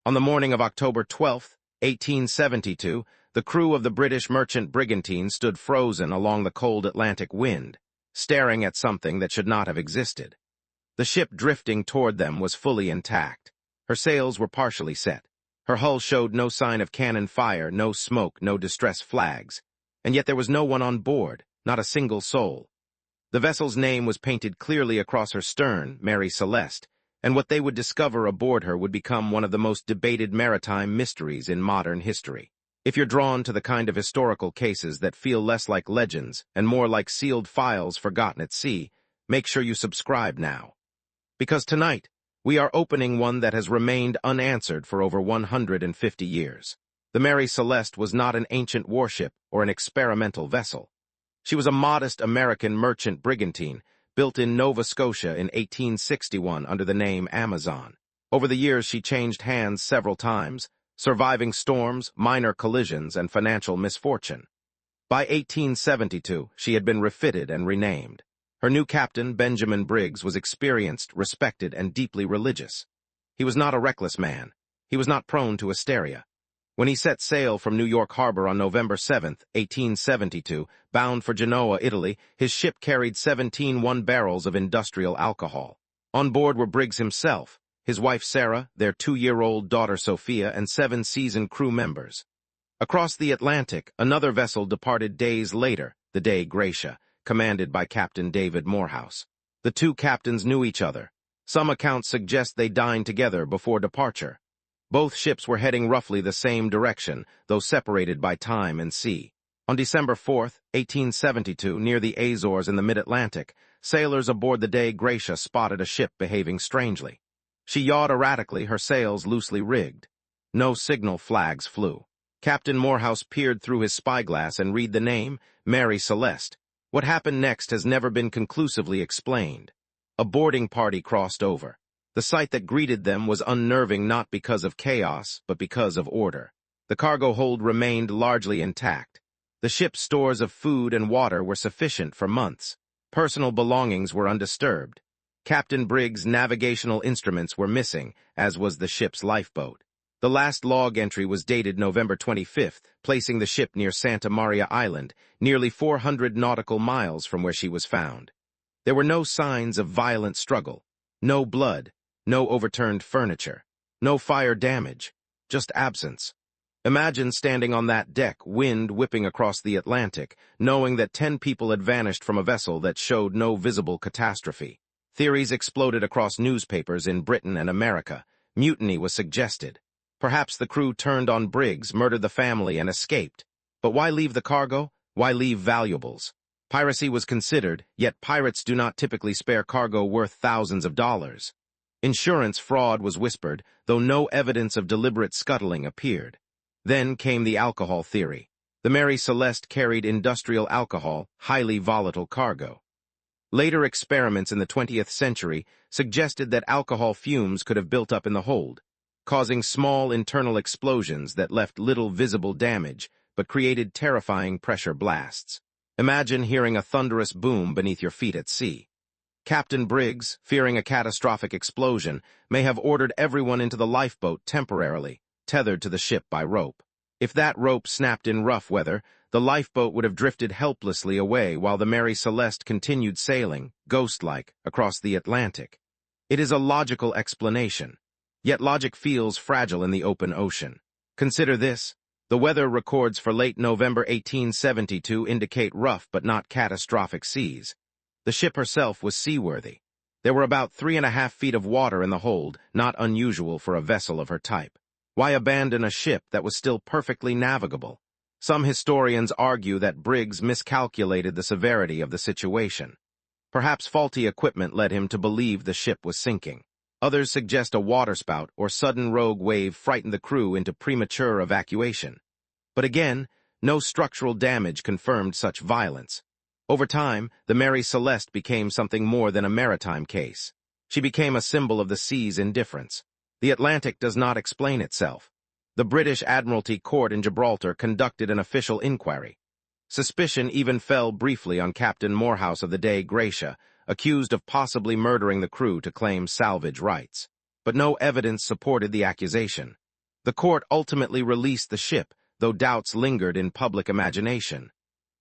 On the morning of October 12, 1872, the crew of the British merchant brigantine stood frozen along the cold Atlantic wind, staring at something that should not have existed. The ship drifting toward them was fully intact. Her sails were partially set. Her hull showed no sign of cannon fire, no smoke, no distress flags. And yet there was no one on board, not a single soul. The vessel's name was painted clearly across her stern, Mary Celeste, and what they would discover aboard her would become one of the most debated maritime mysteries in modern history. If you're drawn to the kind of historical cases that feel less like legends and more like sealed files forgotten at sea, make sure you subscribe now. Because tonight, we are opening one that has remained unanswered for over 150 years. The Mary Celeste was not an ancient warship or an experimental vessel. She was a modest American merchant brigantine built in Nova Scotia in 1861 under the name Amazon. Over the years, she changed hands several times, surviving storms, minor collisions, and financial misfortune. By 1872, she had been refitted and renamed. Her new captain, Benjamin Briggs, was experienced, respected, and deeply religious. He was not a reckless man. He was not prone to hysteria. When he set sail from New York Harbor on November 7, 1872, bound for Genoa, Italy, his ship carried 17 barrels of industrial alcohol. On board were Briggs himself, his wife Sarah, their 2-year-old daughter Sophia, and 7 seasoned crew members. Across the Atlantic, another vessel departed days later, the Dei Gratia, commanded by Captain David Morehouse. The two captains knew each other. Some accounts suggest they dined together before departure. Both ships were heading roughly the same direction, though separated by time and sea. On December 4, 1872, near the Azores in the mid-Atlantic, sailors aboard the Dei Gratia spotted a ship behaving strangely. She yawed erratically, her sails loosely rigged. No signal flags flew. Captain Morehouse peered through his spyglass and read the name, Mary Celeste. What happened next has never been conclusively explained. A boarding party crossed over. The sight that greeted them was unnerving not because of chaos, but because of order. The cargo hold remained largely intact. The ship's stores of food and water were sufficient for months. Personal belongings were undisturbed. Captain Briggs' navigational instruments were missing, as was the ship's lifeboat. The last log entry was dated November 25th, placing the ship near Santa Maria Island, nearly 400 nautical miles from where she was found. There were no signs of violent struggle, no blood, no overturned furniture, no fire damage, just absence. Imagine standing on that deck, wind whipping across the Atlantic, knowing that 10 people had vanished from a vessel that showed no visible catastrophe. Theories exploded across newspapers in Britain and America. Mutiny was suggested. Perhaps the crew turned on Briggs, murdered the family, and escaped. But why leave the cargo? Why leave valuables? Piracy was considered, yet pirates do not typically spare cargo worth thousands of dollars. Insurance fraud was whispered, though no evidence of deliberate scuttling appeared. Then came the alcohol theory. The Mary Celeste carried industrial alcohol, highly volatile cargo. Later experiments in the 20th century suggested that alcohol fumes could have built up in the hold, causing small internal explosions that left little visible damage but created terrifying pressure blasts. Imagine hearing a thunderous boom beneath your feet at sea. Captain Briggs, fearing a catastrophic explosion, may have ordered everyone into the lifeboat temporarily, tethered to the ship by rope. If that rope snapped in rough weather, the lifeboat would have drifted helplessly away while the Mary Celeste continued sailing, ghost-like, across the Atlantic. It is a logical explanation. Yet logic feels fragile in the open ocean. Consider this. The weather records for late November 1872 indicate rough but not catastrophic seas. The ship herself was seaworthy. There were about 3.5 feet of water in the hold, not unusual for a vessel of her type. Why abandon a ship that was still perfectly navigable? Some historians argue that Briggs miscalculated the severity of the situation. Perhaps faulty equipment led him to believe the ship was sinking. Others suggest a waterspout or sudden rogue wave frightened the crew into premature evacuation. But again, no structural damage confirmed such violence. Over time, the Mary Celeste became something more than a maritime case. She became a symbol of the sea's indifference. The Atlantic does not explain itself. The British Admiralty Court in Gibraltar conducted an official inquiry. Suspicion even fell briefly on Captain Morehouse of the Dei Gratia, accused of possibly murdering the crew to claim salvage rights. But no evidence supported the accusation. The court ultimately released the ship, though doubts lingered in public imagination.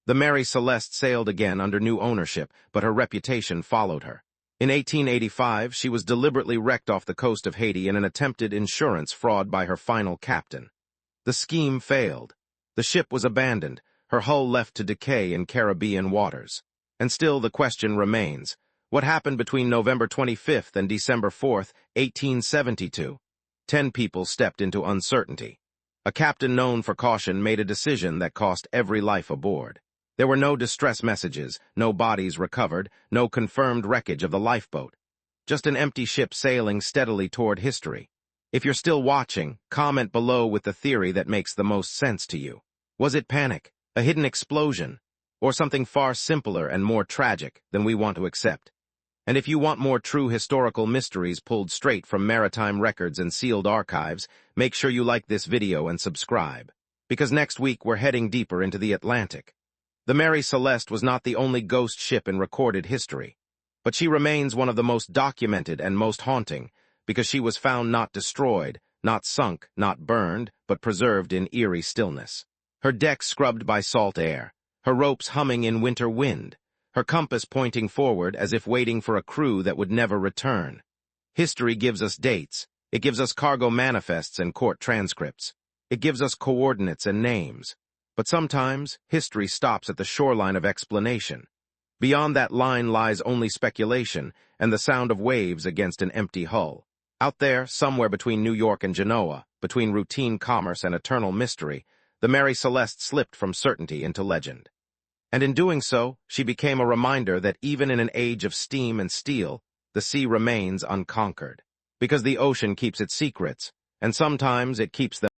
The Mary Celeste sailed again under new ownership, but her reputation followed her. In 1885, she was deliberately wrecked off the coast of Haiti in an attempted insurance fraud by her final captain. The scheme failed. The ship was abandoned, her hull left to decay in Caribbean waters. And still the question remains, what happened between November 25th and December 4th, 1872? 10 people stepped into uncertainty. A captain known for caution made a decision that cost every life aboard. There were no distress messages, no bodies recovered, no confirmed wreckage of the lifeboat. Just an empty ship sailing steadily toward history. If you're still watching, comment below with the theory that makes the most sense to you. Was it panic, a hidden explosion, or something far simpler and more tragic than we want to accept? And if you want more true historical mysteries pulled straight from maritime records and sealed archives, make sure you like this video and subscribe. Because next week we're heading deeper into the Atlantic. The Mary Celeste was not the only ghost ship in recorded history, but she remains one of the most documented and most haunting, because she was found not destroyed, not sunk, not burned, but preserved in eerie stillness. Her deck scrubbed by salt air, her ropes humming in winter wind, her compass pointing forward as if waiting for a crew that would never return. History gives us dates, it gives us cargo manifests and court transcripts, it gives us coordinates and names. But sometimes, history stops at the shoreline of explanation. Beyond that line lies only speculation and the sound of waves against an empty hull. Out there, somewhere between New York and Genoa, between routine commerce and eternal mystery, the Mary Celeste slipped from certainty into legend. And in doing so, she became a reminder that even in an age of steam and steel, the sea remains unconquered. Because the ocean keeps its secrets, and sometimes it keeps them